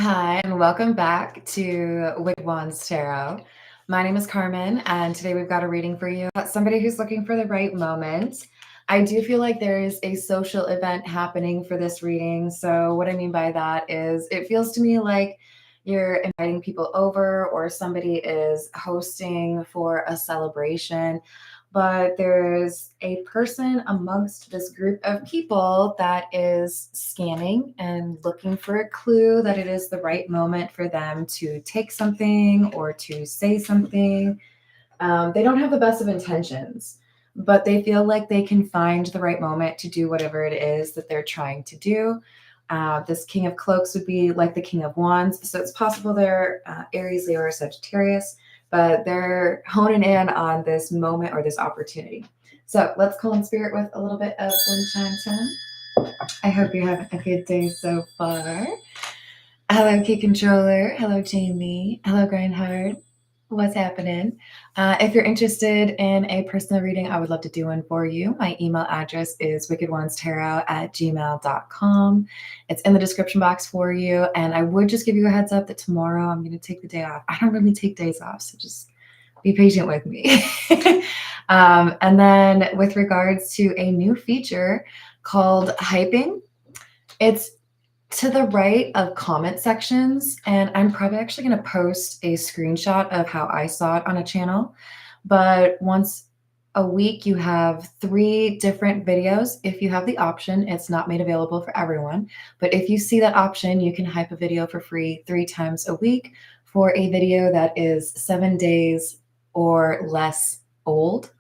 Hi, and welcome back to Wicked Wands Tarot. My name is Carmen, and today we've got a reading for you. Somebody who's looking for the right moment. I do feel like there is a social event happening for this reading. So, what I mean by that is it feels to me like you're inviting people over or somebody is hosting for a celebration, but there's a person amongst this group of people that is scanning and looking for a clue that it is the right moment for them to take something or to say something. They don't have the best of intentions, but they feel like they can find the right moment to do whatever it is that they're trying to do. This King of Cloaks would be like the King of Wands. So it's possible they're Aries, Leo, or Sagittarius, but they're honing in on this moment or this opportunity. So let's call in spirit with a little bit of wind chime sound. I hope you have a good day so far. Hello, Key Controller. Hello, Jamie. Hello, Grindhard. What's happening? If you're interested in a personal reading, I would love to do one for you. My email address is wickedwandstarot@gmail.com. It's in the description box for you. And I would just give you a heads up that tomorrow I'm going to take the day off. I don't really take days off, so just be patient with me. And then with regards to a new feature called Hyping, it's to the right of comment sections, and I'm probably actually going to post a screenshot of how I saw it on a channel. But once a week, you have 3 different videos. If you have the option, it's not made available for everyone. But if you see that option, you can hype a video for free 3 times a week for a video that is 7 days or less old.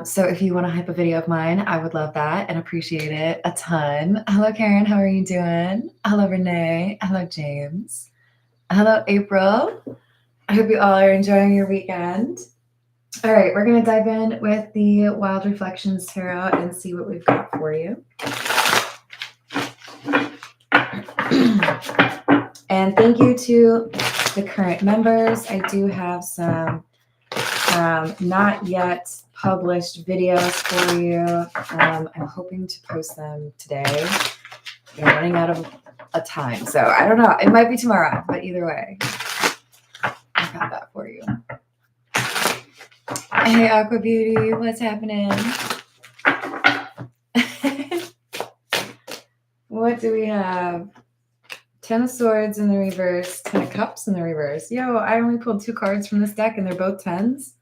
So if you want to hype a video of mine, I would love that and appreciate it a ton. Hello, Karen. How are you doing? Hello, Renee. Hello, James. Hello, April. I hope you all are enjoying your weekend. All right, we're going to dive in with the Wild Reflections Tarot and see what we've got for you. And thank you to the current members. I do have some not yet published videos for you. I'm hoping to post them today. I'm running out of a time, so I don't know. It might be tomorrow, but either way, I got that for you. Hey, Aqua Beauty, what's happening? What do we have? 10 of Swords in the reverse, 10 of Cups in the reverse. Yo, I only pulled 2 cards from this deck, and they're both 10s.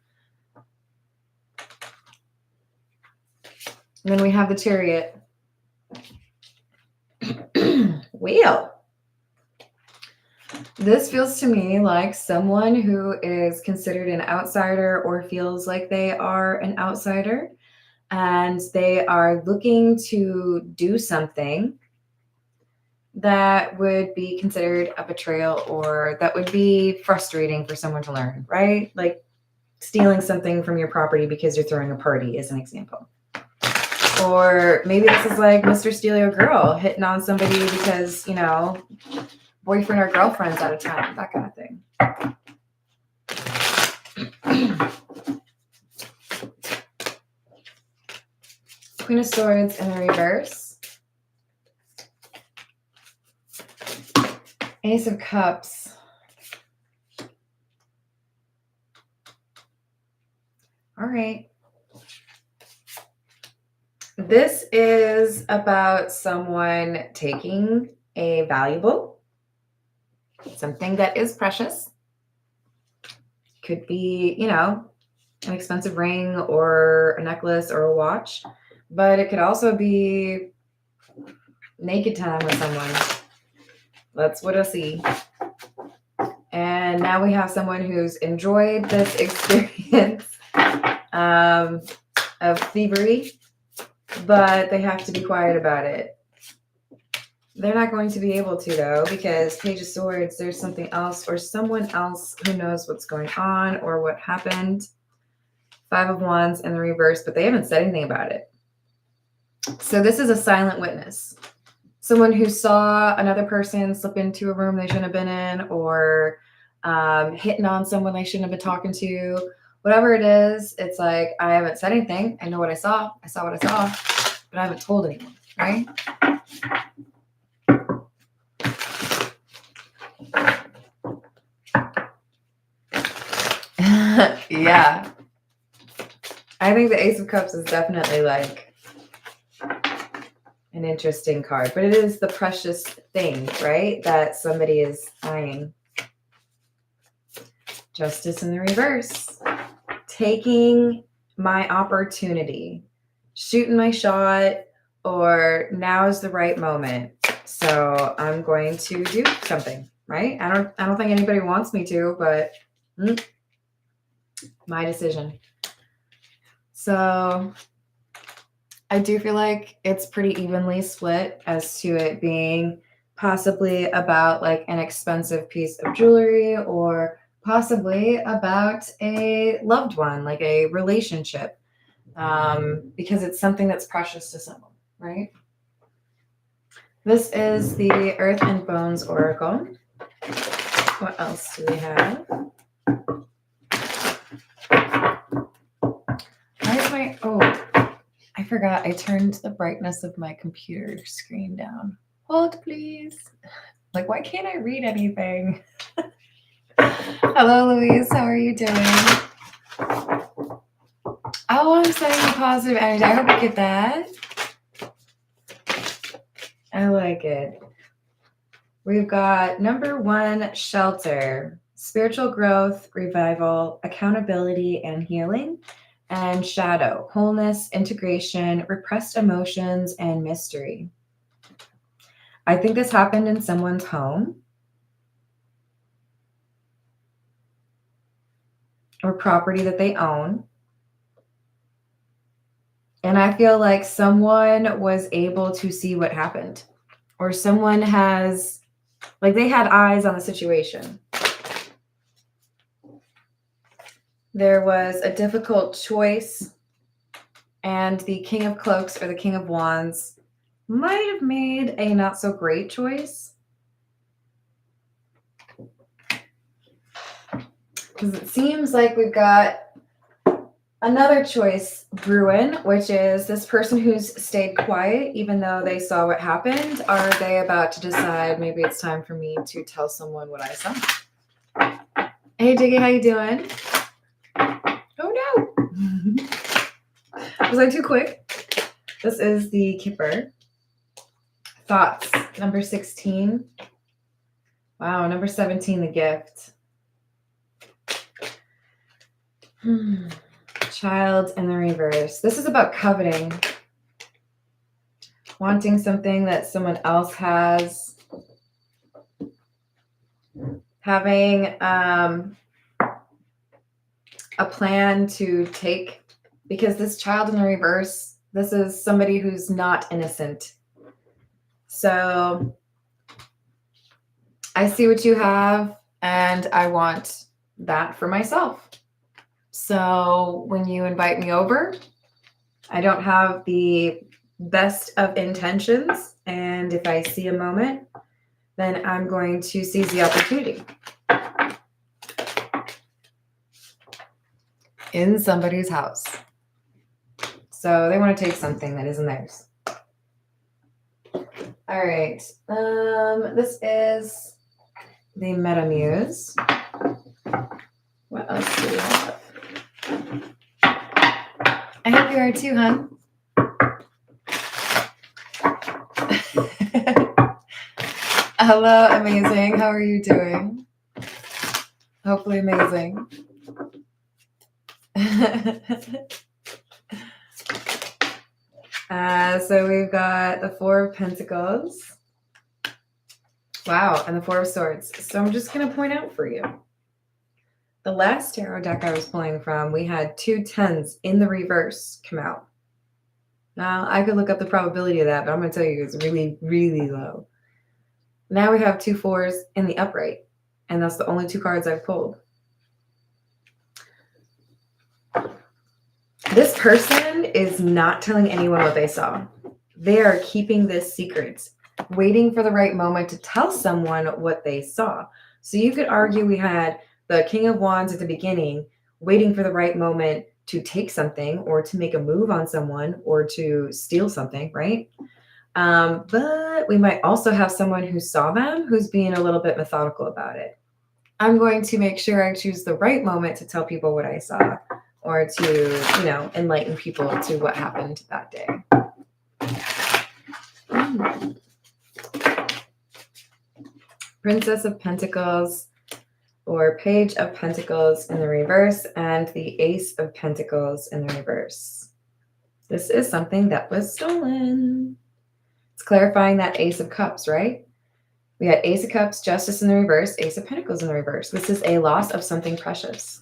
And then we have the Chariot. Wheel. This feels to me like someone who is considered an outsider or feels like they are an outsider, and they are looking to do something that would be considered a betrayal or that would be frustrating for someone to learn, right? Like stealing something from your property because you're throwing a party is an example. Or maybe this is like Mr. Steal Your Girl hitting on somebody because, you know, boyfriend or girlfriend's out of town, that kind of thing. Queen of Swords in the reverse. Ace of Cups. All right. This is about someone taking a valuable, something that is precious. Could be, you know, an expensive ring or a necklace or a watch, but it could also be naked time with someone. That's what I see. And now we have someone who's enjoyed this experience of thievery, but they have to be quiet about it. They're not going to be able to, though, because Page of Swords, there's something else or someone else who knows what's going on or what happened. 5 of Wands in the reverse, but they haven't said anything about it. So this is a silent witness. Someone who saw another person slip into a room they shouldn't have been in, or hitting on someone they shouldn't have been talking to. Whatever it is, it's like, I haven't said anything. I know what I saw. I saw what I saw, but I haven't told anyone, right? Yeah. I think the Ace of Cups is definitely like an interesting card, but it is the precious thing, right? That somebody is eyeing. Justice in the reverse. Taking my opportunity, shooting my shot, or now is the right moment. So I'm going to do something, right? I don't think anybody wants me to, but my decision. So I do feel like it's pretty evenly split as to it being possibly about like an expensive piece of jewelry or possibly about a loved one, like a relationship, because it's something that's precious to someone, right? This is the Earth and Bones Oracle. What else do we have? Why is my... Oh, I forgot I turned the brightness of my computer screen down. Hold, please. Like, why can't I read anything? Hello, Louise. How are you doing? Oh, I'm sending you positive energy. I hope you get that. I like it. We've got number 1, shelter, spiritual growth, revival, accountability, and healing. And shadow, wholeness, integration, repressed emotions, and mystery. I think this happened in someone's home or property that they own. And I feel like someone was able to see what happened, or someone has, like, they had eyes on the situation. There was a difficult choice, and the King of Cloaks or the King of Wands might have made a not so great choice. Because it seems like we've got another choice brewing, which is this person who's stayed quiet even though they saw what happened. Are they about to decide maybe it's time for me to tell someone what I saw? Hey, Diggy, how you doing? Oh, no. Was I too quick? This is the Kipper. Thoughts, number 16. Wow, number 17, the gift. Child in the reverse. This is about coveting. Wanting something that someone else has. Having a plan to take, because this child in the reverse, this is somebody who's not innocent. So I see what you have and I want that for myself. So when you invite me over, I don't have the best of intentions. And if I see a moment, then I'm going to seize the opportunity. In somebody's house. So they want to take something that isn't theirs. All right. This is the Meta Muse. What else do we have? I hope you are too, hon. Hello, amazing. How are you doing? Hopefully amazing. So we've got the Four of Pentacles. Wow, and the Four of Swords. So I'm just going to point out for you. The last tarot deck I was pulling from, we had 2 10s in the reverse come out. Now, I could look up the probability of that, but I'm going to tell you it's really, really low. Now we have 2 4s in the upright, and that's the only 2 cards I've pulled. This person is not telling anyone what they saw. They are keeping this secret, waiting for the right moment to tell someone what they saw. So you could argue we had the King of Wands at the beginning, waiting for the right moment to take something or to make a move on someone or to steal something, right? But we might also have someone who saw them who's being a little bit methodical about it. I'm going to make sure I choose the right moment to tell people what I saw or to, enlighten people to what happened that day. Princess of Pentacles or Page of Pentacles in the reverse and the Ace of Pentacles in the reverse. This is something that was stolen. It's clarifying that Ace of Cups, right? We had Ace of Cups, Justice in the reverse, Ace of Pentacles in the reverse. This is a loss of something precious.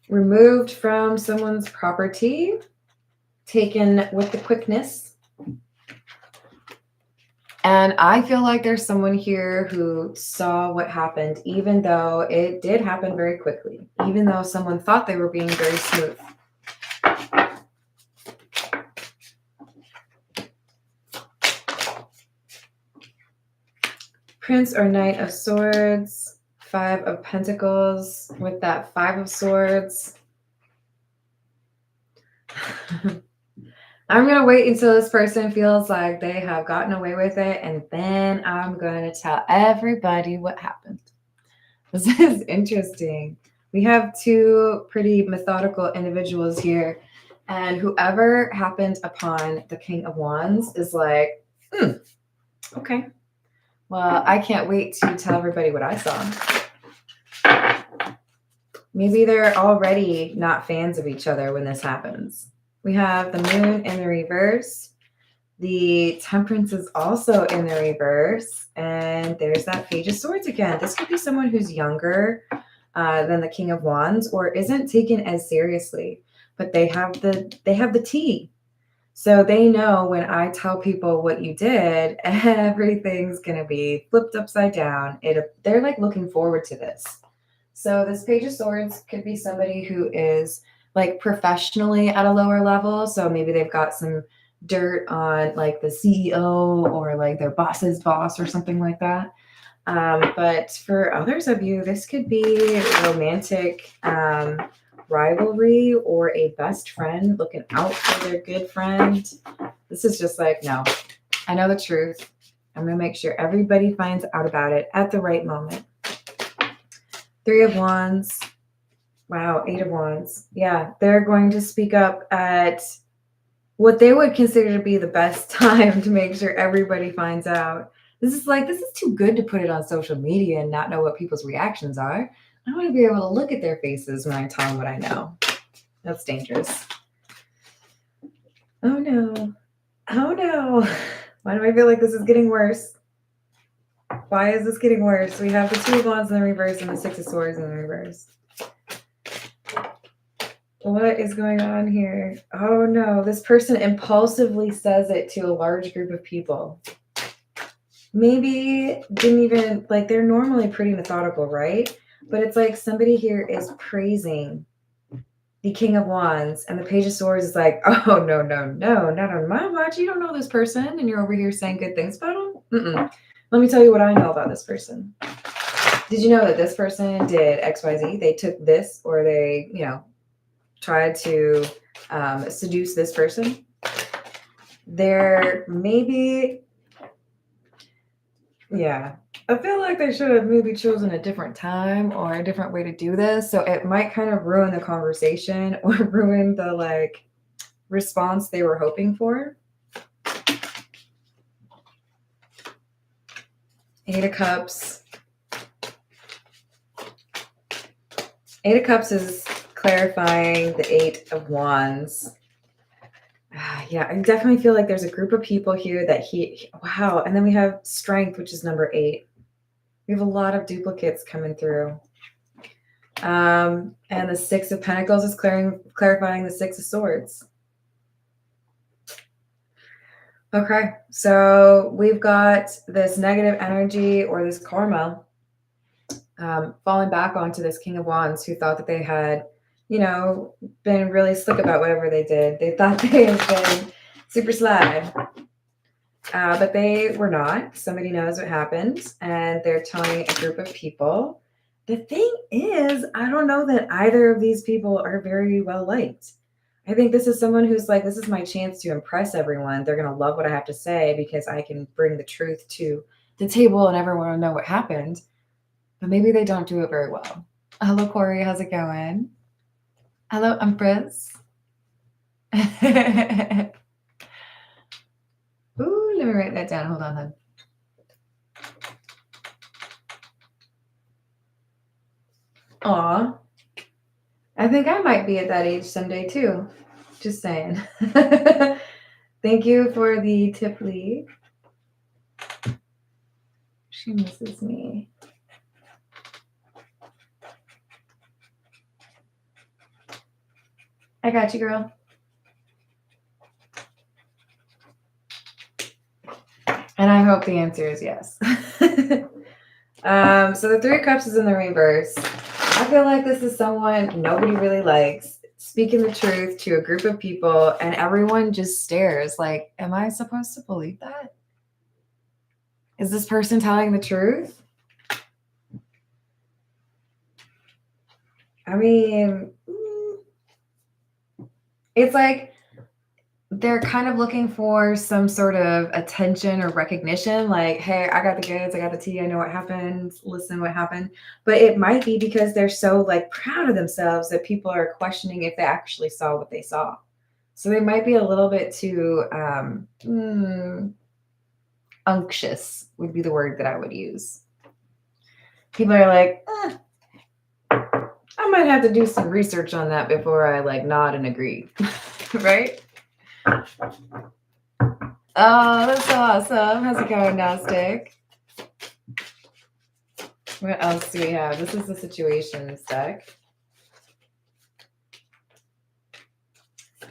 Removed from someone's property, taken with the quickness. And I feel like there's someone here who saw what happened, even though it did happen very quickly, even though someone thought they were being very smooth. Prince or Knight of Swords, Five of Pentacles with that Five of Swords. I'm going to wait until this person feels like they have gotten away with it, and then I'm going to tell everybody what happened. This is interesting. We have two pretty methodical individuals here, and whoever happened upon the King of Wands is like, okay, well, I can't wait to tell everybody what I saw. Maybe they're already not fans of each other when this happens. We have the Moon in the reverse. The Temperance is also in the reverse. And there's that Page of Swords again. This could be someone who's younger than the King of Wands or isn't taken as seriously. But they have the tea. So they know when I tell people what you did, everything's going to be flipped upside down. They're like looking forward to this. So this Page of Swords could be somebody who is like professionally at a lower level. So maybe they've got some dirt on like the CEO or like their boss's boss or something like that. But for others of you, this could be romantic rivalry or a best friend looking out for their good friend. This is just like, no, I know the truth. I'm going to make sure everybody finds out about it at the right moment. Three of Wands. Wow, Eight of Wands. Yeah, they're going to speak up at what they would consider to be the best time to make sure everybody finds out. This is too good to put it on social media and not know what people's reactions are. I want to be able to look at their faces when I tell them what I know. That's dangerous. Oh no. Oh no. Why do I feel like this is getting worse? Why is this getting worse? We have the Two of Wands in the reverse and the Six of Swords in the reverse. What is going on here? Oh no, this person impulsively says it to a large group of people. Maybe didn't even, like, they're normally pretty methodical, right? But it's like somebody here is praising the King of Wands and the Page of Swords is like, oh, no, not on my watch. You don't know this person and you're over here saying good things about them? Let me tell you what I know about this person. Did you know that this person did XYZ? They took this or they, tried to seduce this person. There maybe, I feel like they should have maybe chosen a different time or a different way to do this. So it might kind of ruin the conversation or ruin the response they were hoping for. Eight of Cups. Eight of Cups is clarifying the Eight of Wands. Yeah, I definitely feel like there's a group of people here that wow. And then we have Strength, which is number 8. We have a lot of duplicates coming through. And the Six of Pentacles is clarifying the Six of Swords. Okay, so we've got this negative energy or this karma falling back onto this King of Wands who thought that they had, been really slick about whatever they did. They thought they had been super sly. But they were not. Somebody knows what happened, and they're telling a group of people. The thing is, I don't know that either of these people are very well liked. I think this is someone who's like, this is my chance to impress everyone. They're going to love what I have to say because I can bring the truth to the table and everyone will know what happened. But maybe they don't do it very well. Hello, Corey. How's it going? Hello, Empress. Ooh, let me write that down. Hold on, hon. Aw. I think I might be at that age someday too. Just saying. Thank you for the tip, Lee. She misses me. I got you, girl. And I hope the answer is yes. So the Three of Cups is in the reverse. I feel like this is someone nobody really likes, speaking the truth to a group of people, and everyone just stares like, am I supposed to believe that? Is this person telling the truth? I mean, it's like they're kind of looking for some sort of attention or recognition, like, hey, I got the goods, I got the tea, I know what happened, listen what happened. But it might be because they're so like proud of themselves that people are questioning if they actually saw what they saw. So they might be a little bit too unctuous would be the word that I would use. People are like, I might have to do some research on that before I like nod and agree. Right? Oh, that's so awesome. How's it going, Gnostic? What else do we have? This is the situations deck.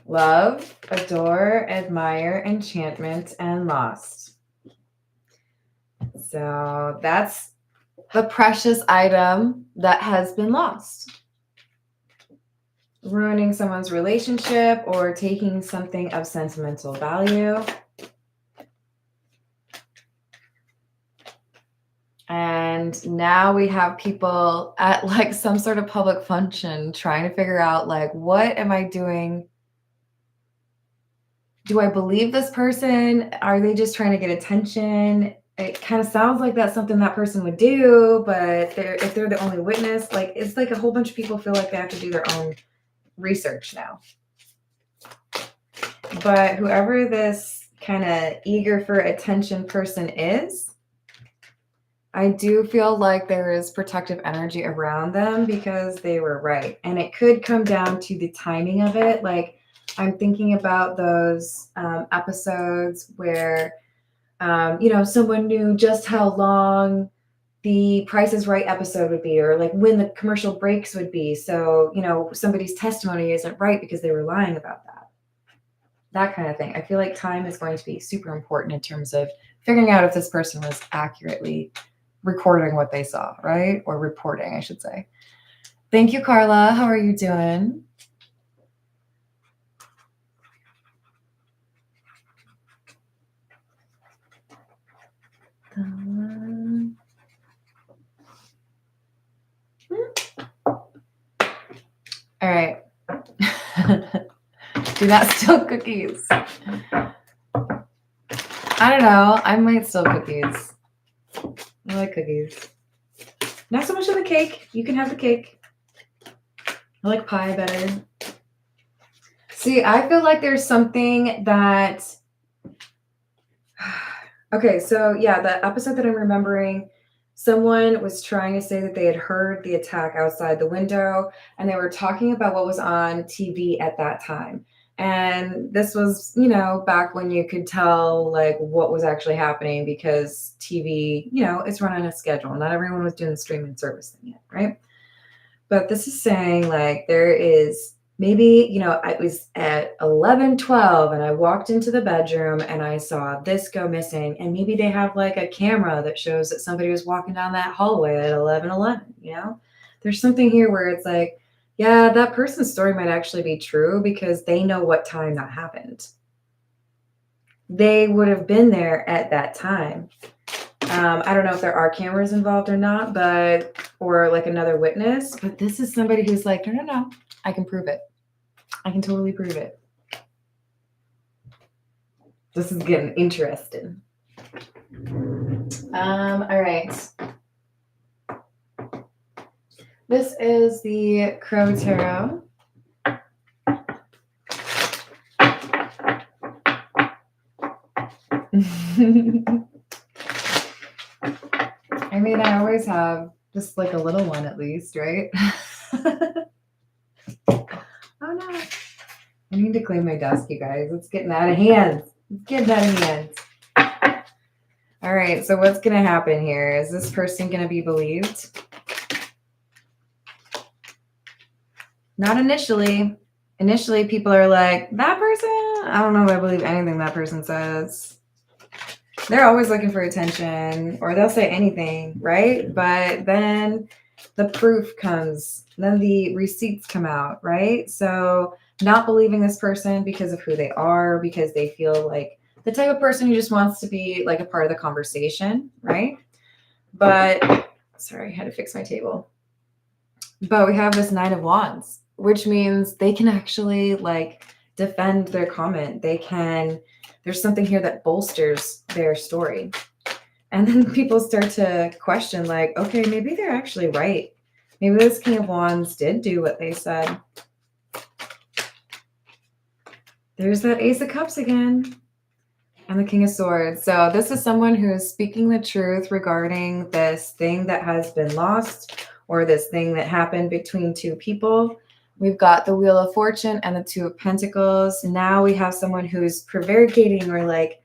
Love, adore, admire, enchantment, and lost. So that's the precious item that has been lost. Ruining someone's relationship or taking something of sentimental value. And now we have people at like some sort of public function trying to figure out like, what am I doing? Do I believe this person? Are they just trying to get attention? It kind of sounds like that's something that person would do, but if they're the only witness, like it's like a whole bunch of people feel like they have to do their own research now. But whoever this kind of eager for attention person is, I do feel like there is protective energy around them because they were right. And it could come down to the timing of it. Like I'm thinking about those episodes where, someone knew just how long the Price is Right episode would be, or like when the commercial breaks would be. So, somebody's testimony isn't right because they were lying about that. That kind of thing. I feel like time is going to be super important in terms of figuring out if this person was accurately recording what they saw, right? Or reporting, I should say. Thank you, Carla. How are you doing? All right. Do not steal cookies. I don't know. I might steal cookies. I like cookies. Not so much of the cake. You can have the cake. I like pie better. See, I feel like there's something that... Okay, so yeah, the episode that I'm remembering, someone was trying to say that they had heard the attack outside the window, and they were talking about what was on TV at that time. And this was, back when you could tell like what was actually happening because TV, it's run on a schedule. Not everyone was doing the streaming service thing yet, right? But this is saying like there is maybe, I was at 11:12 and I walked into the bedroom and I saw this go missing. And maybe they have like a camera that shows that somebody was walking down that hallway at 11:11, There's something here where it's like, yeah, that person's story might actually be true because they know what time that happened. They would have been there at that time. I don't know if there are cameras involved or not, or like another witness, but this is somebody who's like, no, I can prove it. I can totally prove it. This is getting interesting. All right. This is the Crow Tarot. I mean, I always have just like a little one at least, right? Oh no. I need to clean my desk, you guys. It's getting out of hand. It's getting out of hand. All right, so what's going to happen here? Is this person going to be believed? Not initially. Initially, people are like, that person? I don't know if I believe anything that person says. They're always looking for attention, or they'll say anything, right? But then the proof comes, then the receipts come out, right? So not believing this person because of who they are, because they feel like the type of person who just wants to be like a part of the conversation, right? But, sorry, I had to fix my table. But we have this Nine of Wands, which means they can actually like defend their comment. They can, there's something here that bolsters their story. And then people start to question like, okay, maybe they're actually right. Maybe this King of Wands did do what they said. There's that Ace of Cups again. And the King of Swords. So this is someone who is speaking the truth regarding this thing that has been lost, or this thing that happened between two people. We've got the Wheel of Fortune and the Two of Pentacles. Now we have someone who's prevaricating or like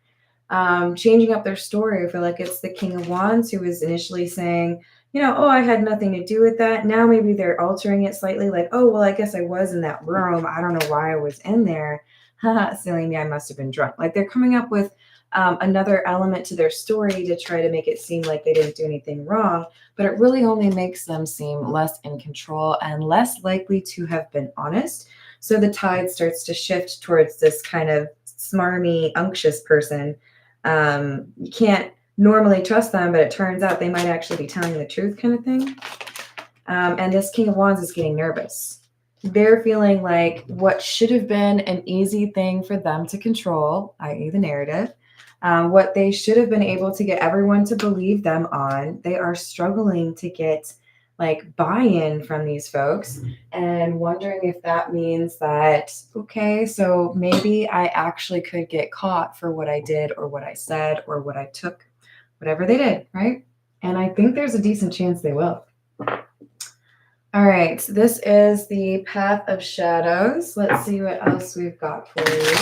changing up their story. I feel like it's the King of Wands who was initially saying, you know, oh, I had nothing to do with that. Now maybe they're altering it slightly like, oh, well, I guess I was in that room. I don't know why I was in there. Haha, silly me, I must have been drunk. Like they're coming up with another element to their story to try to make it seem like they didn't do anything wrong, but it really only makes them seem less in control and less likely to have been honest. So the tide starts to shift towards this kind of smarmy, unctuous person. You can't normally trust them, but it turns out they might actually be telling the truth kind of thing. And this King of Wands is getting nervous. They're feeling like what should have been an easy thing for them to control, i.e. the narrative, what they should have been able to get everyone to believe them on, they are struggling to get like buy-in from these folks and wondering if that means that, okay, so maybe I actually could get caught for what I did or what I said or what I took, whatever they did, right? And I think there's a decent chance they will. All right, this is the Path of Shadows. Let's see what else we've got for you.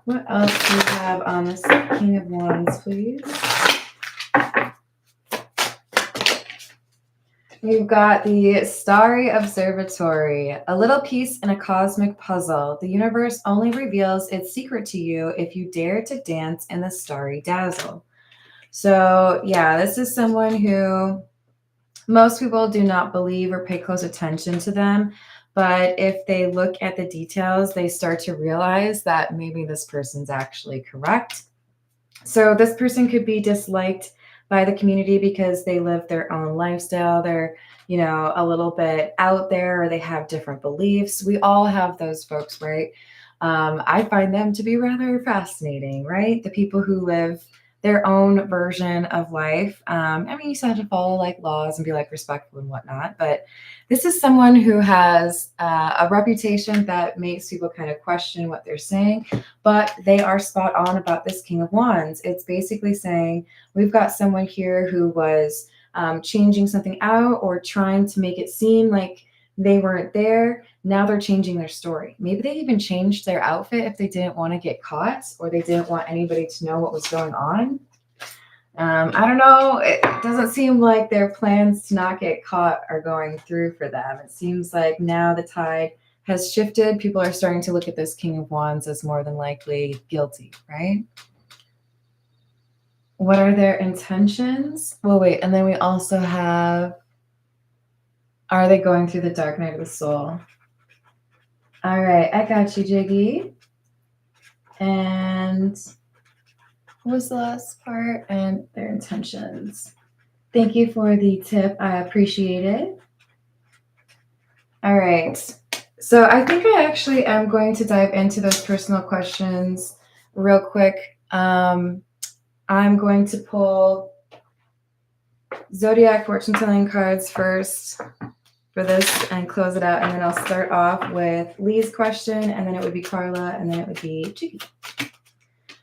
What else do we have on this King of Wands, please? We've got the Starry Observatory, a little piece in a cosmic puzzle. The universe only reveals its secret to you if you dare to dance in the starry dazzle. So yeah, this is someone who most people do not believe or pay close attention to them. But if they look at the details, they start to realize that maybe this person's actually correct. So this person could be disliked by the community because they live their own lifestyle. They're, you know, a little bit out there, or they have different beliefs. We all have those folks, right? I find them to be rather fascinating, right? The people who live their own version of life. I mean, you still have to follow like laws and be like respectful and whatnot, but this is someone who has a reputation that makes people kind of question what they're saying, but they are spot on about this King of Wands. It's basically saying we've got someone here who was changing something out or trying to make it seem like they weren't there. Now they're changing their story. Maybe they even changed their outfit if they didn't want to get caught or they didn't want anybody to know what was going on. I don't know. It doesn't seem like their plans to not get caught are going through for them. It seems like now the tide has shifted. People are starting to look at this King of Wands as more than likely guilty, right? What are their intentions? Well, wait, and then we also have, are they going through the dark night of the soul? All right, I got you, Jiggy. And what was the last part? And their intentions. Thank you for the tip. I appreciate it. All right. So I think I actually am going to dive into those personal questions real quick. I'm going to pull Zodiac fortune telling cards first for this and close it out. And then I'll start off with Lee's question, and then it would be Carla, and then it would be Jiggy.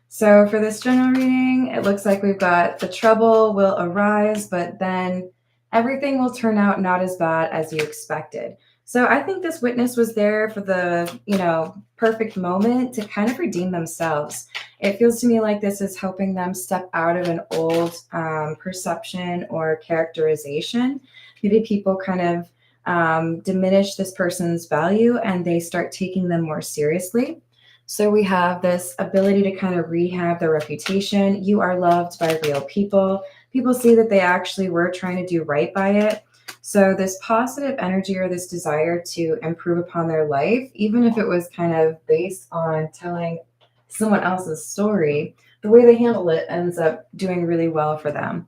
So for this general reading, it looks like we've got the trouble will arise, but then everything will turn out not as bad as you expected. So I think this witness was there for the, perfect moment to kind of redeem themselves. It feels to me like this is helping them step out of an old perception or characterization. Maybe people kind of diminish this person's value and they start taking them more seriously. So we have this ability to kind of rehab their reputation. You are loved by real people. People see that they actually were trying to do right by it. So this positive energy or this desire to improve upon their life, even if it was kind of based on telling someone else's story, the way they handle it ends up doing really well for them.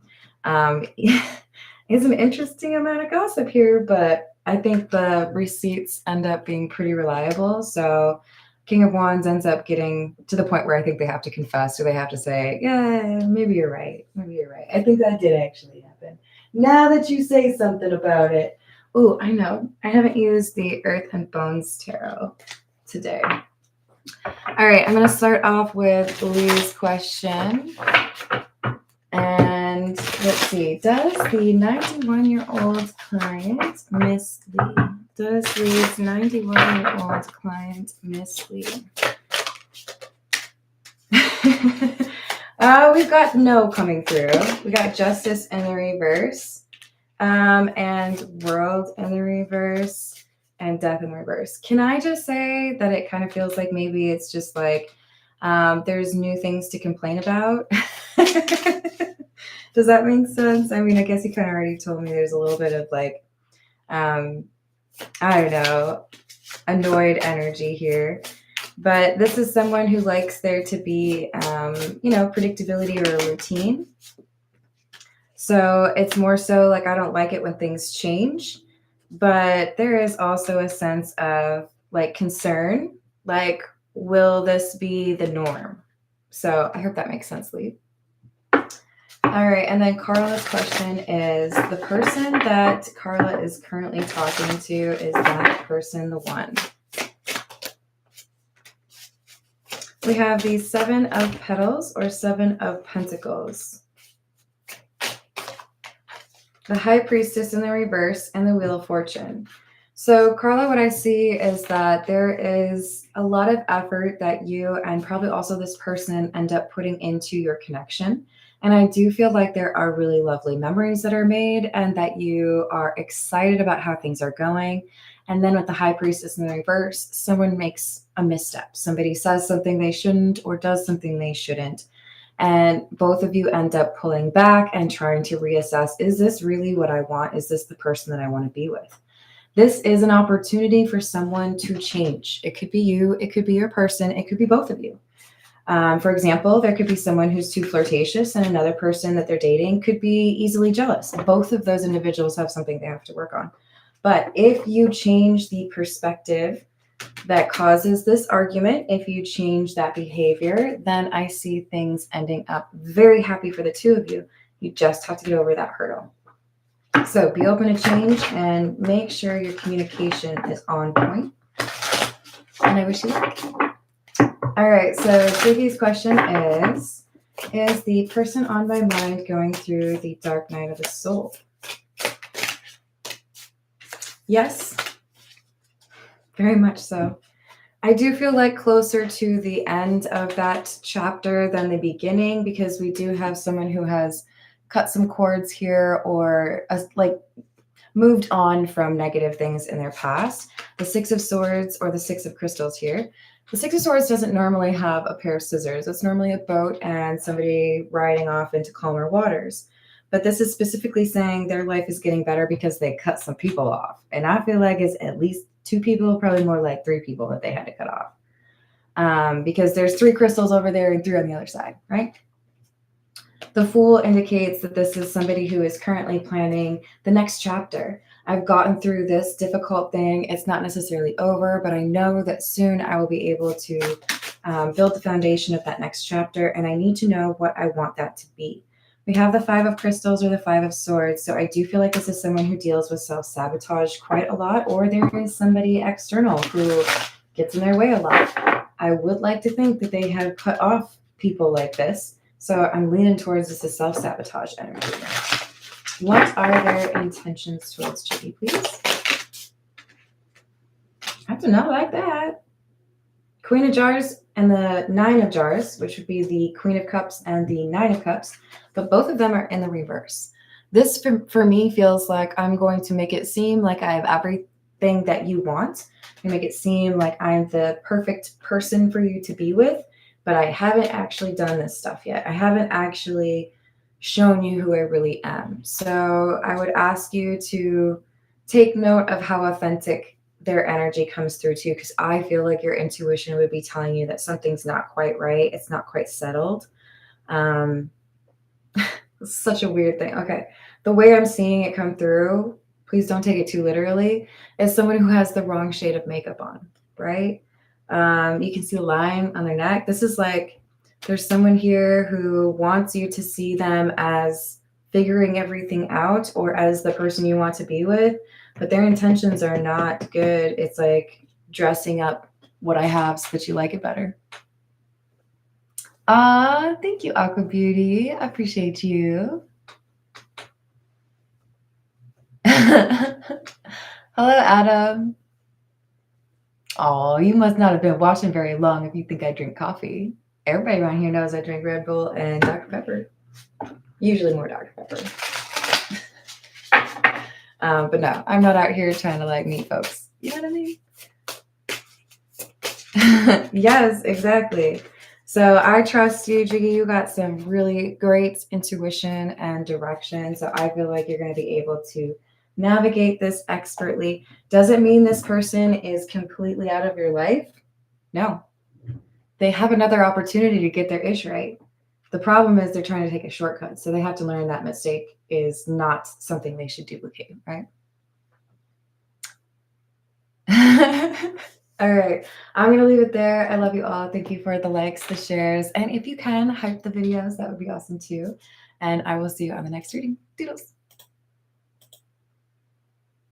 It's an interesting amount of gossip here, but I think the receipts end up being pretty reliable. So King of Wands ends up getting to the point where I think they have to confess, or they have to say, yeah, maybe you're right. Maybe you're right. I think that did actually happen. Now that you say something about it. Oh, I know. I haven't used the Earth and Bones Tarot today. All right, I'm going to start off with Lee's question. And let's see. Does the 91-year-old client miss Lee? Does Lee's 91-year-old client miss Lee? We've got no coming through. We got Justice in the reverse, and World in the reverse, and Death in the reverse. Can I just say that it kind of feels like maybe it's just like there's new things to complain about? Does that make sense? I mean, I guess you kind of already told me there's a little bit of like, I don't know, annoyed energy here. But this is someone who likes there to be, predictability or a routine. So it's more so like I don't like it when things change. But there is also a sense of like concern, like, will this be the norm? So I hope that makes sense, Lee. All right, and then Carla's question is, the person that Carla is currently talking to, is that person the one? We have the 7 of Petals or 7 of Pentacles. The High Priestess in the reverse and the Wheel of Fortune. So Carla, what I see is that there is a lot of effort that you and probably also this person end up putting into your connection. And I do feel like there are really lovely memories that are made and that you are excited about how things are going. And then with the High Priestess in the reverse, someone makes a misstep. Somebody says something they shouldn't or does something they shouldn't. And both of you end up pulling back and trying to reassess, is this really what I want? Is this the person that I want to be with? This is an opportunity for someone to change. It could be you, it could be your person, it could be both of you. For example, there could be someone who's too flirtatious and another person that they're dating could be easily jealous. Both of those individuals have something they have to work on. But if you change the perspective that causes this argument, if you change that behavior, then I see things ending up very happy for the two of you. You just have to get over that hurdle. So be open to change and make sure your communication is on point. And I wish you luck. All right, so Ziggy's question is the person on my mind going through the dark night of the soul? Yes, very much so. I do feel like closer to the end of that chapter than the beginning, because we do have someone who has cut some cords here or moved on from negative things in their past. The 6 of Swords or the 6 of Crystals here. The 6 of Swords doesn't normally have a pair of scissors. It's normally a boat and somebody riding off into calmer waters. But this is specifically saying their life is getting better because they cut some people off. And I feel like it's at least 2 people, probably more like 3 people that they had to cut off. Because there's 3 crystals over there and 3 on the other side, right? The Fool indicates that this is somebody who is currently planning the next chapter. I've gotten through this difficult thing. It's not necessarily over, but I know that soon I will be able to build the foundation of that next chapter, and I need to know what I want that to be. We have the Five of Crystals or the Five of Swords, so I do feel like this is someone who deals with self-sabotage quite a lot, or there is somebody external who gets in their way a lot. I would like to think that they have cut off people like this, so I'm leaning towards this is self-sabotage energy. What are their intentions towards Chicky, please? I do not like that. Queen of Jars and the Nine of Jars, which would be the Queen of Cups and the Nine of Cups, but both of them are in the reverse. This, for me, feels like I'm going to make it seem like I have everything that you want. I make it seem like I'm the perfect person for you to be with, but I haven't actually done this stuff yet. I haven't actually shown you who I really am. So I would ask you to take note of how authentic their energy comes through too, because I feel like your intuition would be telling you that something's not quite right. It's not quite settled. It's such a weird thing. Okay. The way I'm seeing it come through, please don't take it too literally, is someone who has the wrong shade of makeup on, right? You can see the line on their neck. This is like, there's someone here who wants you to see them as figuring everything out or as the person you want to be with, but their intentions are not good. It's like dressing up what I have so that you like it better. Thank you, Aqua Beauty. I appreciate you. Hello, Adam. Oh, you must not have been watching very long if you think I drink coffee. Everybody around here knows I drink Red Bull and Dr. Pepper. Usually more Dr. Pepper. But no, I'm not out here trying to like meet folks. You know what I mean? Yes, exactly. So I trust you, Jiggy. You got some really great intuition and direction. So I feel like you're going to be able to navigate this expertly. Does it mean this person is completely out of your life? No. They have another opportunity to get their ish right. The problem is they're trying to take a shortcut. So they have to learn that mistake is not something they should duplicate, right? All right. I'm going to leave it there. I love you all. Thank you for the likes, the shares. And if you can, hype the videos. That would be awesome too. And I will see you on the next reading. Doodles.